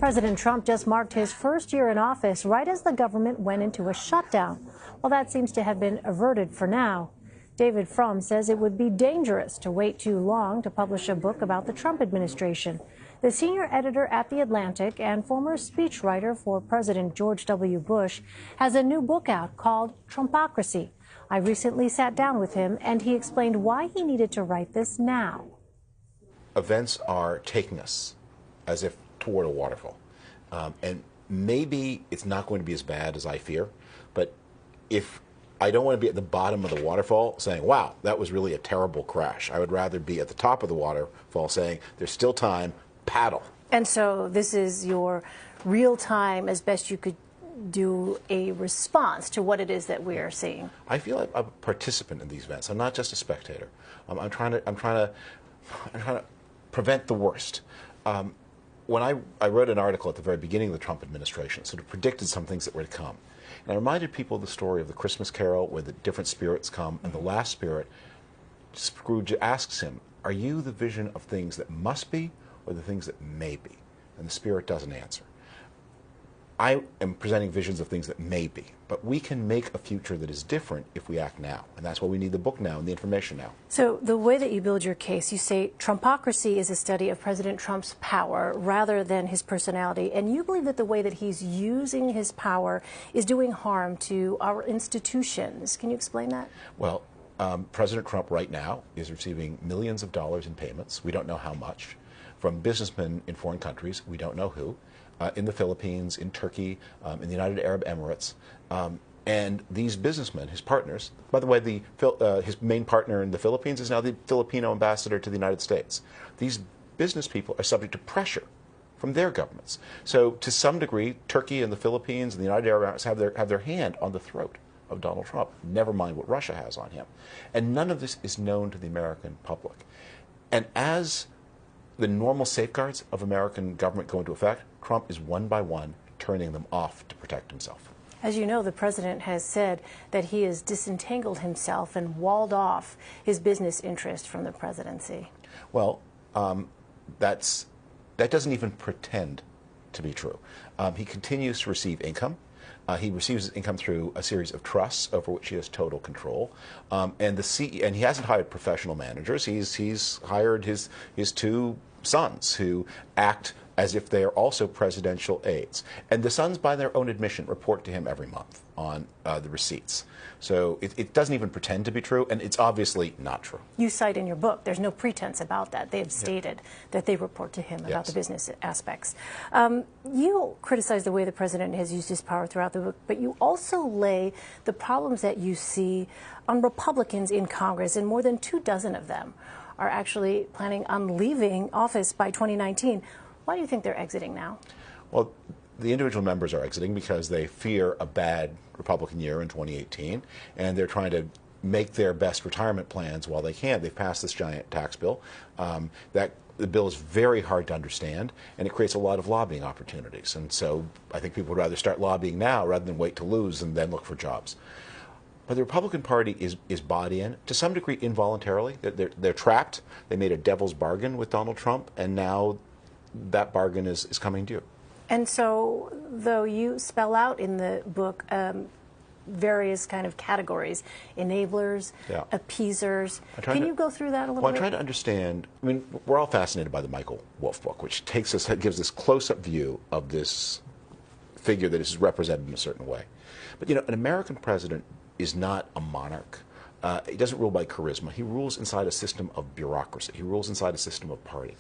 President Trump just marked his first year in office right as the government went into a shutdown. Well, that seems to have been averted for now. David Frum says it would be dangerous to wait too long to publish a book about the Trump administration. The senior editor at The Atlantic and former speechwriter for President George W. Bush has a new book out called Trumpocracy. I recently sat down with him and he explained why he needed to write this now. Events are taking us as if toward a waterfall. And maybe it's not going to be as bad as I fear, but if I don't want to be at the bottom of the waterfall saying, wow, that was really a terrible crash. I would rather be at the top of the waterfall saying, there's still time, paddle. And so this is your real time, as best you could do, a response to what it is that we are seeing. I feel like I'm a participant in these events. I'm not just a spectator. I'm trying to prevent the worst. When I wrote an article at the very beginning of the Trump administration, sort of predicted some things that were to come. And I reminded people of the story of the Christmas Carol where the different spirits come, and the last spirit, Scrooge asks him, are you the vision of things that must be or the things that may be? And the spirit doesn't answer. I am presenting visions of things that may be, but we can make a future that is different if we act now. And that's why we need the book now and the information now. So the way that you build your case, you say Trumpocracy is a study of President Trump's power rather than his personality. And you believe that the way that he's using his power is doing harm to our institutions. Can you explain that? Well, President Trump right now is receiving millions of dollars in payments. We don't know how much. From businessmen in foreign countries, we don't know who. In the Philippines, in Turkey, in the United Arab Emirates. And these businessmen, his partners, by the way, his main partner in the Philippines is now the Filipino ambassador to the United States. These business people are subject to pressure from their governments. So to some degree, Turkey and the Philippines and the United Arab Emirates have their hand on the throat of Donald Trump, never mind what Russia has on him. And none of this is known to the American public. And as the normal safeguards of American government go into effect, Trump is one by one turning them off to protect himself. As you know, the president has said that he has disentangled himself and walled off his business interest from the presidency. Well, that doesn't even pretend to be true. He continues to receive income. He receives his income through a series of trusts over which he has total control, and he hasn't hired professional managers. He's hired his two sons who act as if they are also presidential aides, and the sons, by their own admission, report to him every month on the receipts. So it doesn't even pretend to be true, and it's obviously not true. You cite in your book, there's no pretense about that. They have stated that they report to him about the business aspects. You criticize the way the president has used his power throughout the book, but you also lay the problems that you see on Republicans in Congress, and more than 24 of them are actually planning on leaving office by 2019. Why do you think they're exiting now? Well, the individual members are exiting because they fear a bad Republican year in 2018, and they're trying to make their best retirement plans while they can. They've passed this giant tax bill. The bill is very hard to understand, and it creates a lot of lobbying opportunities. And so I think people would rather start lobbying now rather than wait to lose and then look for jobs. But the Republican Party is bought in, to some degree involuntarily. They're trapped. They made a devil's bargain with Donald Trump, and now that bargain is coming due. And so, though you spell out in the book various kind of categories, enablers, appeasers, can you go through that a little bit? Well, I'm trying to understand. I mean, we're all fascinated by the Michael Wolff book, which gives this close-up view of this figure that is represented in a certain way. But, you know, an American president is not a monarch. He doesn't rule by charisma. He rules inside a system of bureaucracy. He rules inside a system of party.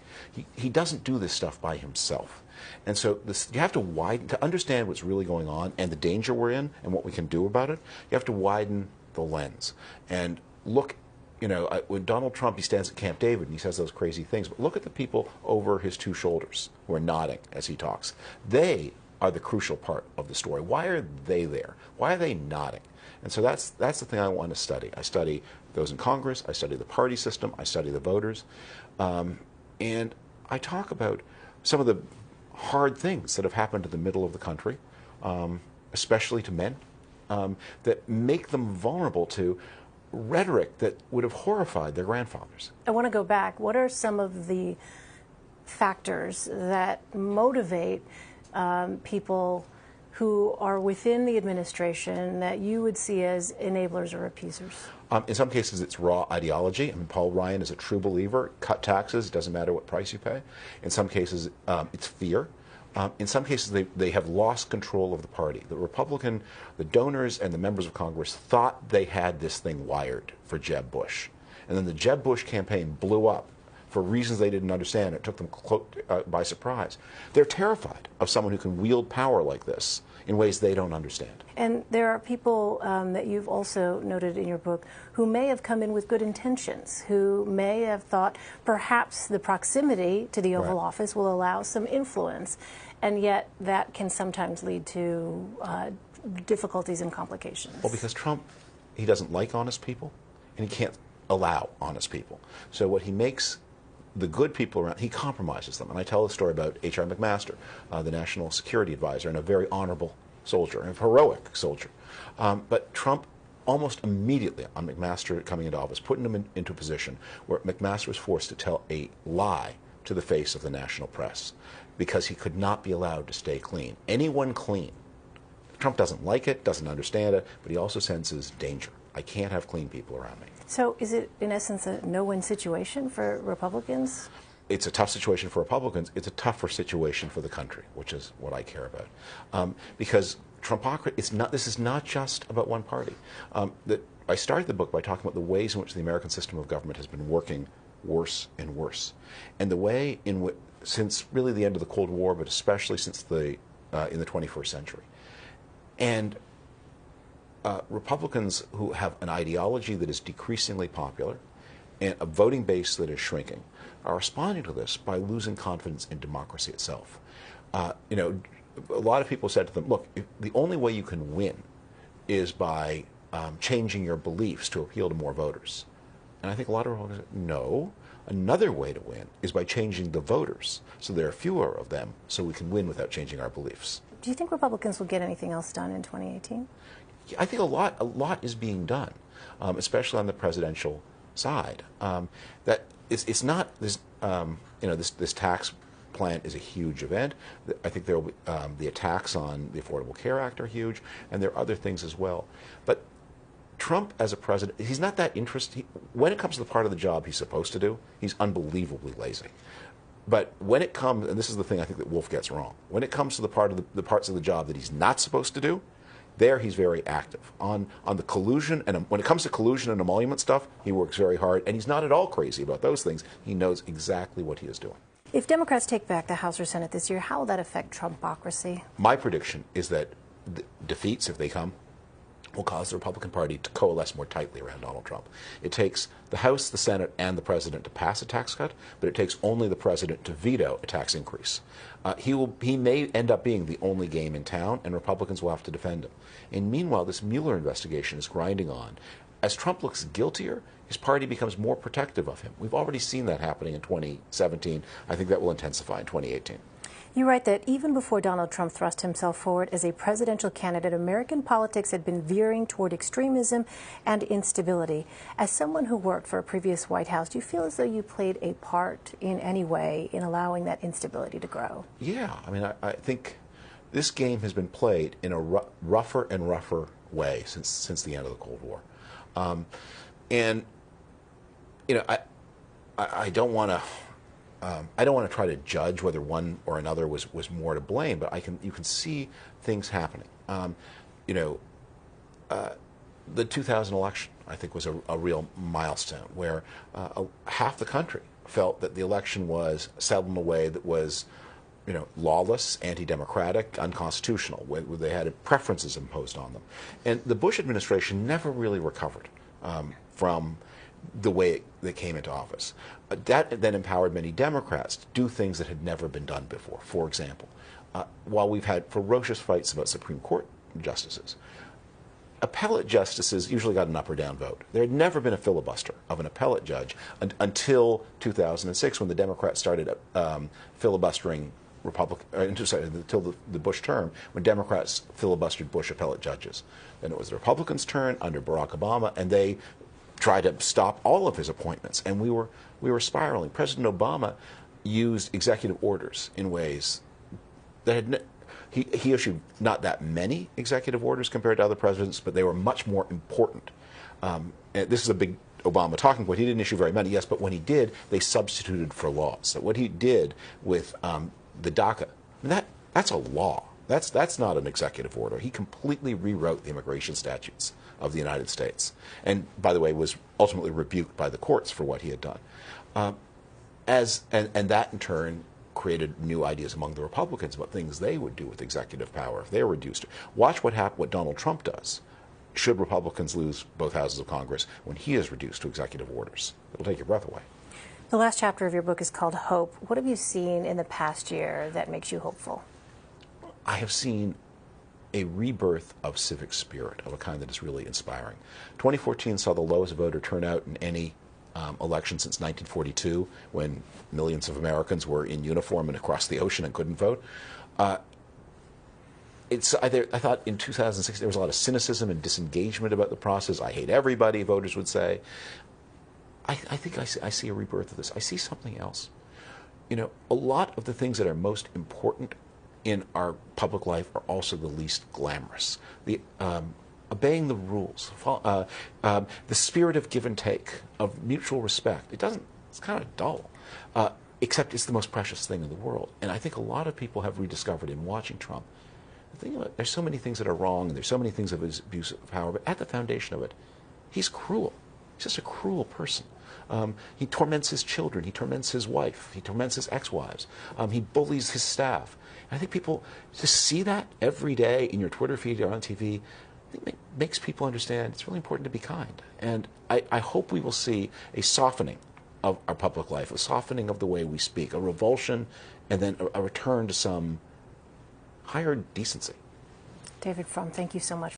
He doesn't do this stuff by himself. And so you have to widen, to understand what's really going on and the danger we're in and what we can do about it, you have to widen the lens and look. You know, when Donald Trump, he stands at Camp David and he says those crazy things, but look at the people over his two shoulders who are nodding as he talks. They are the crucial part of the story. Why are they there? Why are they nodding? And so that's the thing I want to study. I study those in Congress. I study the party system. I study the voters. And I talk about some of the hard things that have happened in the middle of the country, especially to men, that make them vulnerable to rhetoric that would have horrified their grandfathers. I want to go back. What are some of the factors that motivate people who are within the administration that you would see as enablers or appeasers? In some cases, it's raw ideology. I mean, Paul Ryan is a true believer. Cut taxes, doesn't matter what price you pay. In some cases, it's fear. In some cases, they have lost control of the party. The donors and the members of Congress thought they had this thing wired for Jeb Bush. And then the Jeb Bush campaign blew up for reasons they didn't understand. It took them by surprise. They're terrified of someone who can wield power like this in ways they don't understand. And there are people that you've also noted in your book who may have come in with good intentions, who may have thought perhaps the proximity to the Oval Office will allow some influence, and yet that can sometimes lead to difficulties and complications. Well, because Trump, he doesn't like honest people, and he can't allow honest people. So what he makes the good people around, he compromises them. And I tell the story about H.R. McMaster, the National Security Advisor, and a very honorable soldier, a heroic soldier. But Trump almost immediately, on McMaster coming into office, putting him into a position where McMaster was forced to tell a lie to the face of the national press because he could not be allowed to stay clean. Anyone clean. Trump doesn't like it, doesn't understand it, but he also senses danger. I can't have clean people around me. So is it, in essence, a no-win situation for Republicans? It's a tough situation for Republicans. It's a tougher situation for the country, which is what I care about. Because Trumpocracy, this is not just about one party. I started the book by talking about the ways in which the American system of government has been working worse and worse. And the way in which, since really the end of the Cold War, but especially since in the 21st century. And Republicans who have an ideology that is decreasingly popular and a voting base that is shrinking are responding to this by losing confidence in democracy itself. A lot of people said to them, look, the only way you can win is by changing your beliefs to appeal to more voters. And I think a lot of Republicans say, no, another way to win is by changing the voters so there are fewer of them so we can win without changing our beliefs. Do you think Republicans will get anything else done in 2018? I think a lot is being done, especially on the presidential side. That it's not this. This tax plan is a huge event. I think there will be the attacks on the Affordable Care Act are huge, and there are other things as well. But Trump, as a president, he's not that interested. When it comes to the part of the job he's supposed to do, he's unbelievably lazy. But when it comes, and this is the thing I think that Wolf gets wrong, when it comes to the parts of the job that he's not supposed to do, there he's very active. On the collusion, and when it comes to collusion and emolument stuff, he works very hard, and he's not at all crazy about those things. He knows exactly what he is doing. If Democrats take back the House or Senate this year, how will that affect Trumpocracy? My prediction is that defeats, if they come, will cause the Republican Party to coalesce more tightly around Donald Trump. It takes the House, the Senate, and the President to pass a tax cut, but it takes only the President to veto a tax increase. He may end up being the only game in town, and Republicans will have to defend him. And meanwhile, this Mueller investigation is grinding on. As Trump looks guiltier, his party becomes more protective of him. We've already seen that happening in 2017. I think that will intensify in 2018. You write that even before Donald Trump thrust himself forward as a presidential candidate, American politics had been veering toward extremism and instability. As someone who worked for a previous White House, do you feel as though you played a part in any way in allowing that instability to grow? Yeah, I mean, I think this game has been played in a rougher and rougher way since the end of the Cold War. I don't want to. I don't want to try to judge whether one or another was more to blame, but you can see things happening. The 2000 election, I think, was a real milestone where half the country felt that the election was settled in a way that was, lawless, anti-democratic, unconstitutional, where they had preferences imposed on them. And the Bush administration never really recovered from the way they came into office. That then empowered many Democrats to do things that had never been done before. For example, while we've had ferocious fights about Supreme Court justices, appellate justices usually got an up or down vote. There had never been a filibuster of an appellate judge until 2006, when the Democrats started filibustering until the Bush term, when Democrats filibustered Bush appellate judges. Then it was the Republicans' turn under Barack Obama, and they tried to stop all of his appointments, and we were spiraling. President Obama used executive orders in ways that He issued not that many executive orders compared to other presidents, but they were much more important. And this is a big Obama talking point. He didn't issue very many, yes, but when he did, they substituted for laws. So what he did with the DACA, that's a law. That's not an executive order. He completely rewrote the immigration statutes of the United States, and by the way, was ultimately rebuked by the courts for what he had done. And that in turn created new ideas among the Republicans about things they would do with executive power if they were reduced. Watch what Donald Trump does. Should Republicans lose both houses of Congress when he is reduced to executive orders? It'll take your breath away. The last chapter of your book is called Hope. What have you seen in the past year that makes you hopeful? I have seen a rebirth of civic spirit of a kind that is really inspiring. 2014 saw the lowest voter turnout in any election since 1942, when millions of Americans were in uniform and across the ocean and couldn't vote. I thought in 2006 there was a lot of cynicism and disengagement about the process. I hate everybody, voters would say. I think I see a rebirth of this. I see something else. You know, a lot of the things that are most important in our public life are also the least glamorous. Obeying the rules, the spirit of give and take, of mutual respect. It's kind of dull, except it's the most precious thing in the world. And I think a lot of people have rediscovered in watching Trump. There's so many things that are wrong, and there's so many things of his abuse of power, but at the foundation of it, he's cruel. He's just a cruel person. He torments his children. He torments his wife. He torments his ex-wives. He bullies his staff. And I think people just see that every day in your Twitter feed or on TV. I think it makes people understand it's really important to be kind. And I hope we will see a softening of our public life, a softening of the way we speak, a revulsion, and then a return to some higher decency. David Frum, thank you so much.